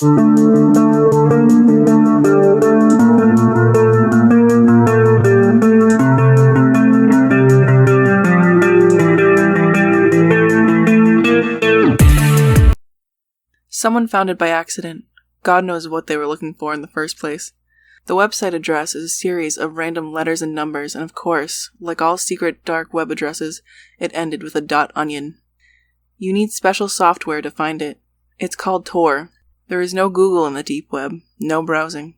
Someone found it by accident. God knows what they were looking for in the first place. The website address is a series of random letters and numbers, and of course, like all secret dark web addresses, it ended with a .onion. You need special software to find it. It's called Tor. There is no Google in the deep web, no browsing.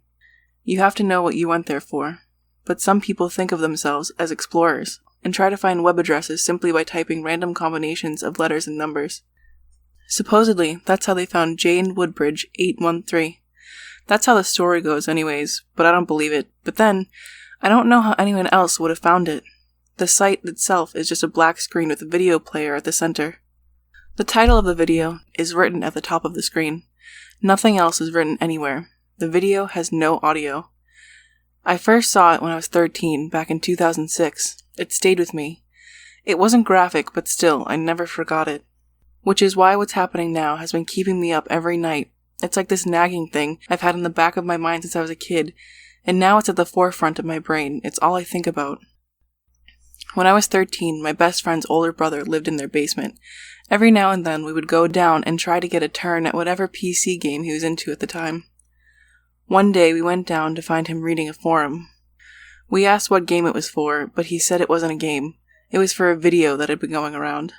You have to know what you went there for. But some people think of themselves as explorers, and try to find web addresses simply by typing random combinations of letters and numbers. Supposedly, that's how they found Jane Woodbridge 813. That's how the story goes anyways, but I don't believe it. But then, I don't know how anyone else would have found it. The site itself is just a black screen with a video player at the center. The title of the video is written at the top of the screen. Nothing else is written anywhere. The video has no audio. I first saw it when I was 13, back in 2006. It stayed with me. It wasn't graphic, but still, I never forgot it. Which is why what's happening now has been keeping me up every night. It's like this nagging thing I've had in the back of my mind since I was a kid, and now it's at the forefront of my brain. It's all I think about. When I was 13, my best friend's older brother lived in their basement. Every now and then we would go down and try to get a turn at whatever PC game he was into at the time. One day we went down to find him reading a forum. We asked what game it was for, but he said it wasn't a game. It was for a video that had been going around.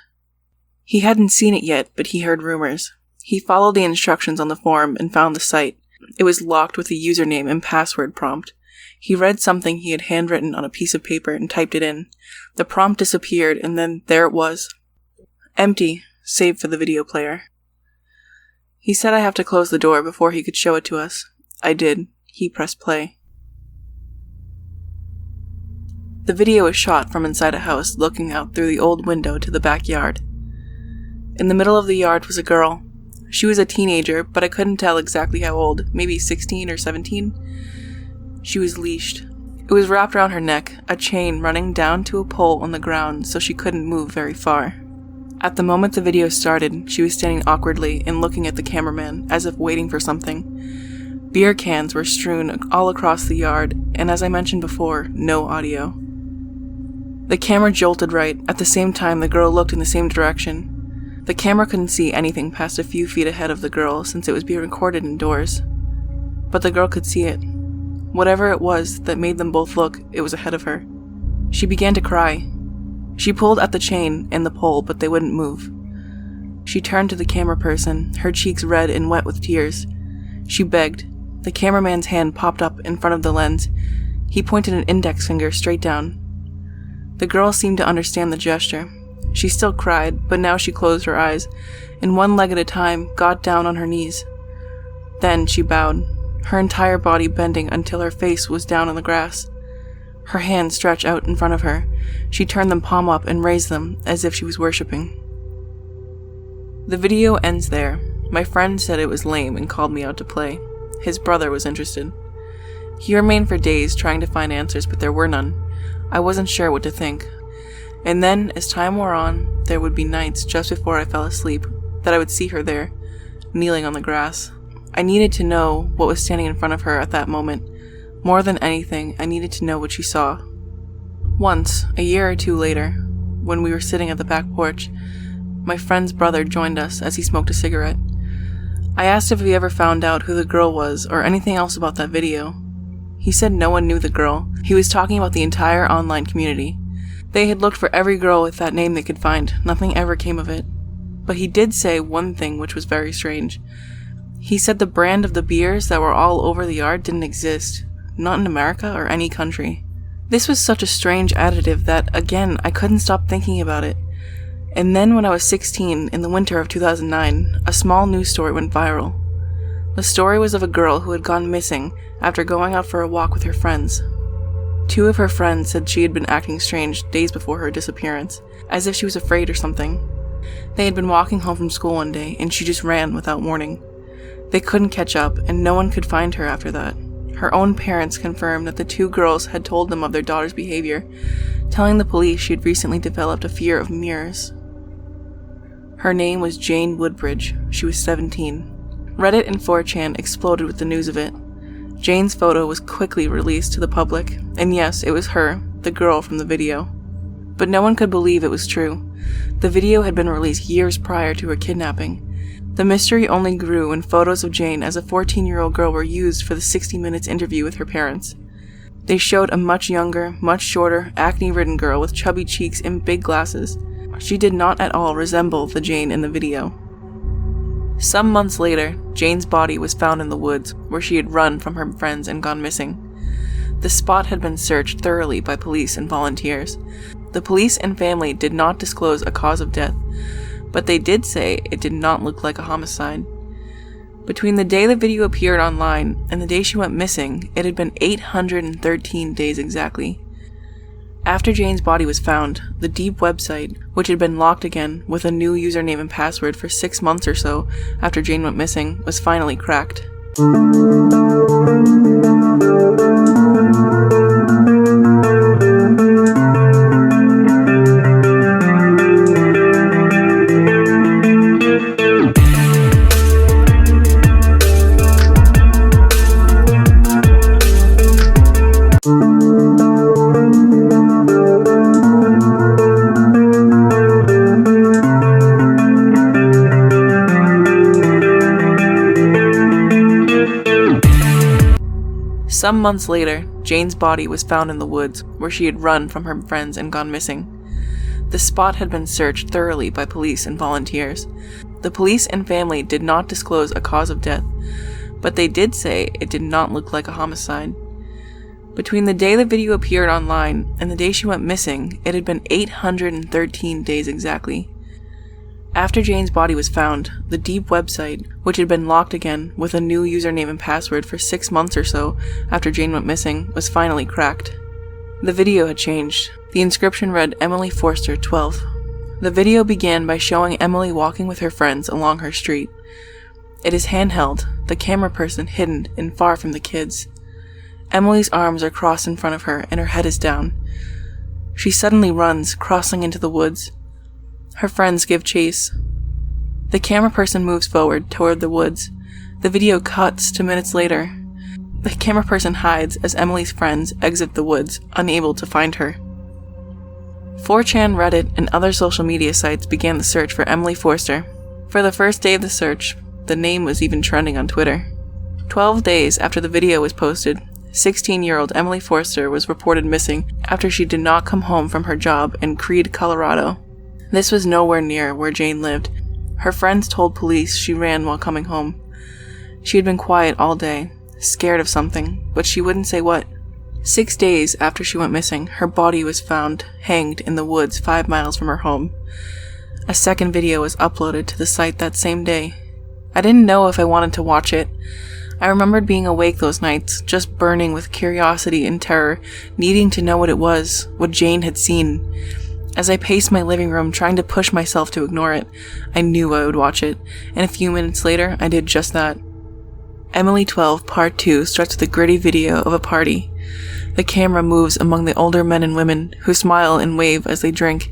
He hadn't seen it yet, but he heard rumors. He followed the instructions on the forum and found the site. It was locked with a username and password prompt. He read something he had handwritten on a piece of paper and typed it in. The prompt disappeared, and then there it was. Empty, save for the video player. He said I have to close the door before he could show it to us. I did. He pressed play. The video was shot from inside a house looking out through the old window to the backyard. In the middle of the yard was a girl. She was a teenager, but I couldn't tell exactly how old, maybe 16 or 17. She was leashed. It was wrapped around her neck, a chain running down to a pole on the ground so she couldn't move very far. At the moment the video started, she was standing awkwardly and looking at the cameraman, as if waiting for something. Beer cans were strewn all across the yard, and as I mentioned before, no audio. The camera jolted right. At the same time, the girl looked in the same direction. The camera couldn't see anything past a few feet ahead of the girl since it was being recorded indoors. But the girl could see it. Whatever it was that made them both look, it was ahead of her. She began to cry. She pulled at the chain and the pole, but they wouldn't move. She turned to the camera person, her cheeks red and wet with tears. She begged. The cameraman's hand popped up in front of the lens. He pointed an index finger straight down. The girl seemed to understand the gesture. She still cried, but now she closed her eyes, and one leg at a time got down on her knees. Then she bowed, her entire body bending until her face was down on the grass. Her hands stretched out in front of her. She turned them palm up and raised them as if she was worshipping. The video ends there. My friend said it was lame and called me out to play. His brother was interested. He remained for days trying to find answers, but there were none. I wasn't sure what to think. And then, as time wore on, there would be nights just before I fell asleep that I would see her there, kneeling on the grass. I needed to know what was standing in front of her at that moment. More than anything, I needed to know what she saw. Once, a year or two later, when we were sitting at the back porch, my friend's brother joined us as he smoked a cigarette. I asked if he ever found out who the girl was or anything else about that video. He said no one knew the girl. He was talking about the entire online community. They had looked for every girl with that name they could find. Nothing ever came of it. But he did say one thing which was very strange. He said the brand of the beers that were all over the yard didn't exist. Not in America or any country. This was such a strange additive that, again, I couldn't stop thinking about it. And then when I was 16, in the winter of 2009, a small news story went viral. The story was of a girl who had gone missing after going out for a walk with her friends. Two of her friends said she had been acting strange days before her disappearance, as if she was afraid or something. They had been walking home from school one day, and she just ran without warning. They couldn't catch up, and no one could find her after that. Her own parents confirmed that the two girls had told them of their daughter's behavior, telling the police she had recently developed a fear of mirrors. Her name was Jane Woodbridge. She was 17. Reddit and 4chan exploded with the news of it. Jane's photo was quickly released to the public, and yes, it was her, the girl from the video. But no one could believe it was true. The video had been released years prior to her kidnapping. The mystery only grew when photos of Jane as a 14-year-old girl were used for the 60 Minutes interview with her parents. They showed a much younger, much shorter, acne-ridden girl with chubby cheeks and big glasses. She did not at all resemble the Jane in the video. Some months later, Jane's body was found in the woods, where she had run from her friends and gone missing. The spot had been searched thoroughly by police and volunteers. The police and family did not disclose a cause of death, but they did say it did not look like a homicide. Between the day the video appeared online and the day she went missing, it had been 813 days exactly. After Jane's body was found, the Deep website, which had been locked again with a new username and password for 6 months or so after Jane went missing, was finally cracked. Some months later, Jane's body was found in the woods, where she had run from her friends and gone missing. The spot had been searched thoroughly by police and volunteers. The police and family did not disclose a cause of death, but they did say it did not look like a homicide. Between the day the video appeared online and the day she went missing, it had been 813 days exactly. After Jane's body was found, the Deep website, which had been locked again with a new username and password for 6 months or so after Jane went missing, was finally cracked. The video had changed. The inscription read Emily Forster, 12. The video began by showing Emily walking with her friends along her street. It is handheld, the camera person hidden and far from the kids. Emily's arms are crossed in front of her and her head is down. She suddenly runs, crossing into the woods. Her friends give chase. The camera person moves forward toward the woods. The video cuts to minutes later. The camera person hides as Emily's friends exit the woods, unable to find her. 4chan, Reddit, and other social media sites began the search for Emily Forster. For the first day of the search, the name was even trending on Twitter. 12 days after the video was posted, 16-year-old Emily Forster was reported missing after she did not come home from her job in Creede, Colorado. This was nowhere near where Jane lived. Her friends told police she ran while coming home. She had been quiet all day, scared of something, but she wouldn't say what. 6 days after she went missing, her body was found hanged in the woods 5 miles from her home. A second video was uploaded to the site that same day. I didn't know if I wanted to watch it. I remembered being awake those nights, just burning with curiosity and terror, needing to know what it was, what Jane had seen. As I paced my living room, trying to push myself to ignore it, I knew I would watch it, and a few minutes later, I did just that. Emily 12 Part 2 starts with a gritty video of a party. The camera moves among the older men and women, who smile and wave as they drink.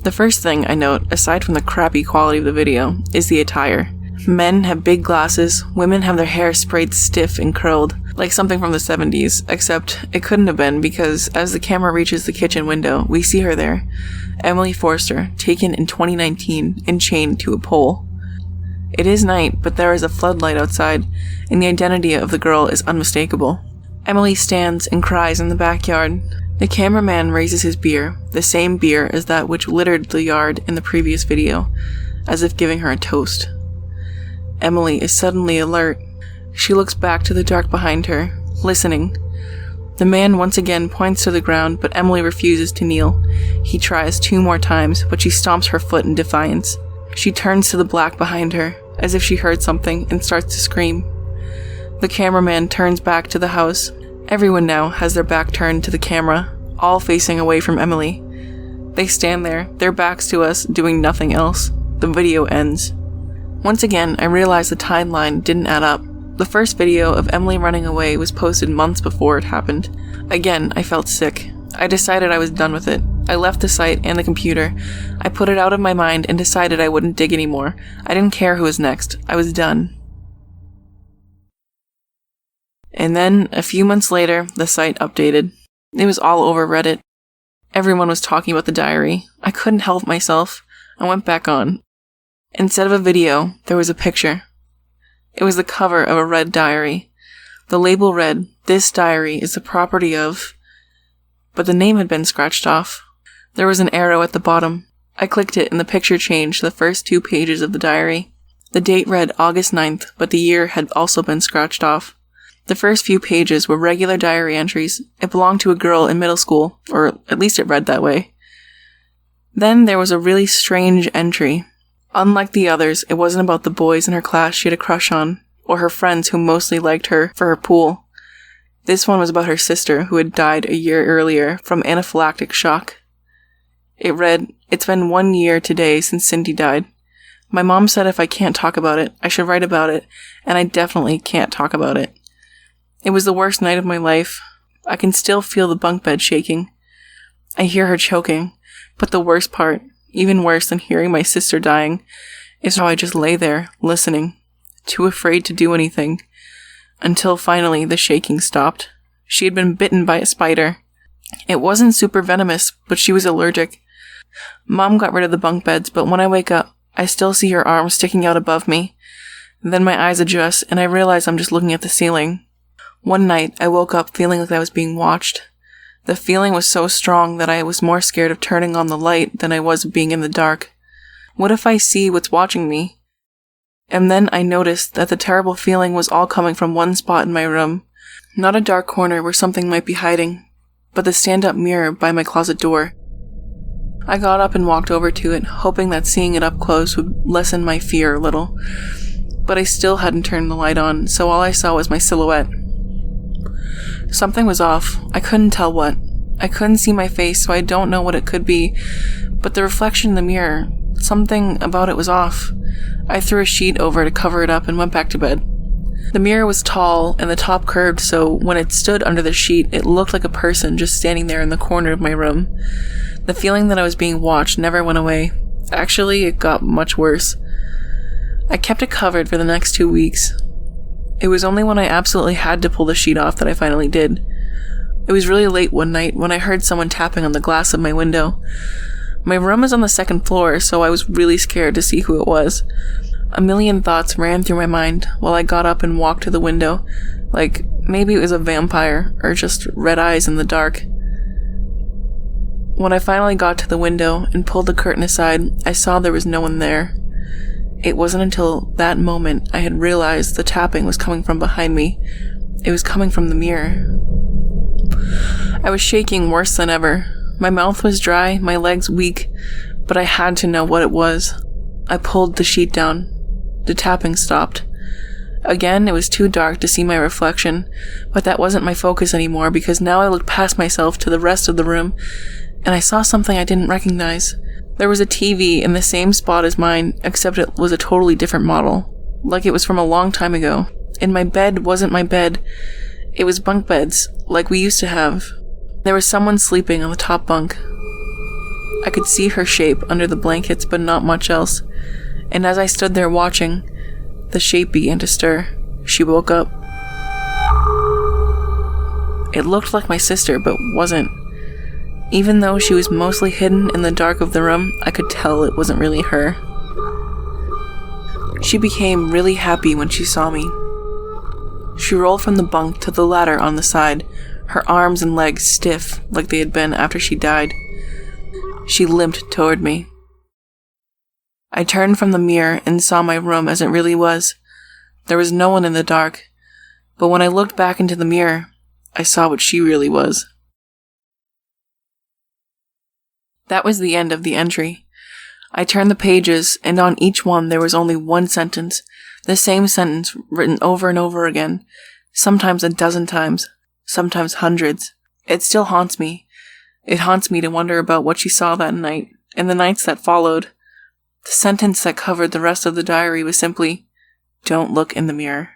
The first thing I note, aside from the crappy quality of the video, is the attire. Men have big glasses, women have their hair sprayed stiff and curled, like something from the 70s, except it couldn't have been because as the camera reaches the kitchen window, we see her there. Emily Forster, taken in 2019 and chained to a pole. It is night, but there is a floodlight outside, and the identity of the girl is unmistakable. Emily stands and cries in the backyard. The cameraman raises his beer, the same beer as that which littered the yard in the previous video, as if giving her a toast. Emily is suddenly alert. She looks back to the dark behind her, listening. The man once again points to the ground, but Emily refuses to kneel. He tries 2 more times, but she stomps her foot in defiance. She turns to the black behind her, as if she heard something, and starts to scream. The cameraman turns back to the house. Everyone now has their back turned to the camera, all facing away from Emily. They stand there, their backs to us, doing nothing else. The video ends. Once again, I realized the timeline didn't add up. The first video of Emily running away was posted months before it happened. Again, I felt sick. I decided I was done with it. I left the site and the computer. I put it out of my mind and decided I wouldn't dig anymore. I didn't care who was next. I was done. And then, a few months later, the site updated. It was all over Reddit. Everyone was talking about the diary. I couldn't help myself. I went back on. Instead of a video, there was a picture. It was the cover of a red diary. The label read, "This diary is the property of..." But the name had been scratched off. There was an arrow at the bottom. I clicked it and the picture changed the first 2 pages of the diary. The date read August 9th, but the year had also been scratched off. The first few pages were regular diary entries. It belonged to a girl in middle school, or at least it read that way. Then there was a really strange entry. Unlike the others, it wasn't about the boys in her class she had a crush on, or her friends who mostly liked her for her pool. This one was about her sister, who had died a year earlier from anaphylactic shock. It read, "It's been 1 year today since Cindy died. My mom said if I can't talk about it, I should write about it, and I definitely can't talk about it. It was the worst night of my life. I can still feel the bunk bed shaking. I hear her choking, but the worst part, even worse than hearing my sister dying, is how I just lay there, listening, too afraid to do anything, until finally the shaking stopped. She had been bitten by a spider. It wasn't super venomous, but she was allergic. Mom got rid of the bunk beds, but when I wake up, I still see her arm sticking out above me. Then my eyes adjust, and I realize I'm just looking at the ceiling. One night, I woke up feeling like I was being watched. The feeling was so strong that I was more scared of turning on the light than I was of being in the dark. What if I see what's watching me? And then I noticed that the terrible feeling was all coming from one spot in my room. Not a dark corner where something might be hiding, but the stand-up mirror by my closet door. I got up and walked over to it, hoping that seeing it up close would lessen my fear a little. But I still hadn't turned the light on, so all I saw was my silhouette. Something was off. I couldn't tell what. I couldn't see my face, so I don't know what it could be. But the reflection in the mirror, something about it was off. I threw a sheet over to cover it up and went back to bed. The mirror was tall and the top curved, so when it stood under the sheet, it looked like a person just standing there in the corner of my room. The feeling that I was being watched never went away. Actually, it got much worse. I kept it covered for the next 2 weeks. It was only when I absolutely had to pull the sheet off that I finally did. It was really late one night when I heard someone tapping on the glass of my window. My room is on the 2nd floor, so I was really scared to see who it was. A million thoughts ran through my mind while I got up and walked to the window, like maybe it was a vampire or just red eyes in the dark. When I finally got to the window and pulled the curtain aside, I saw there was no one there. It wasn't until that moment I had realized the tapping was coming from behind me. It was coming from the mirror. I was shaking worse than ever. My mouth was dry, my legs weak, but I had to know what it was. I pulled the sheet down. The tapping stopped. Again, it was too dark to see my reflection, but that wasn't my focus anymore because now I looked past myself to the rest of the room, and I saw something I didn't recognize. There was a TV in the same spot as mine, except it was a totally different model, like it was from a long time ago. And my bed wasn't my bed. It was bunk beds, like we used to have. There was someone sleeping on the top bunk. I could see her shape under the blankets, but not much else. And as I stood there watching, the shape began to stir. She woke up. It looked like my sister, but wasn't. Even though she was mostly hidden in the dark of the room, I could tell it wasn't really her. She became really happy when she saw me. She rolled from the bunk to the ladder on the side, her arms and legs stiff like they had been after she died. She limped toward me. I turned from the mirror and saw my room as it really was. There was no one in the dark, but when I looked back into the mirror, I saw what she really was. That was the end of the entry. I turned the pages, and on each one there was only one sentence, the same sentence written over and over again, sometimes a dozen times, sometimes hundreds. It still haunts me. It haunts me to wonder about what she saw that night, and the nights that followed. The sentence that covered the rest of the diary was simply, "Don't look in the mirror."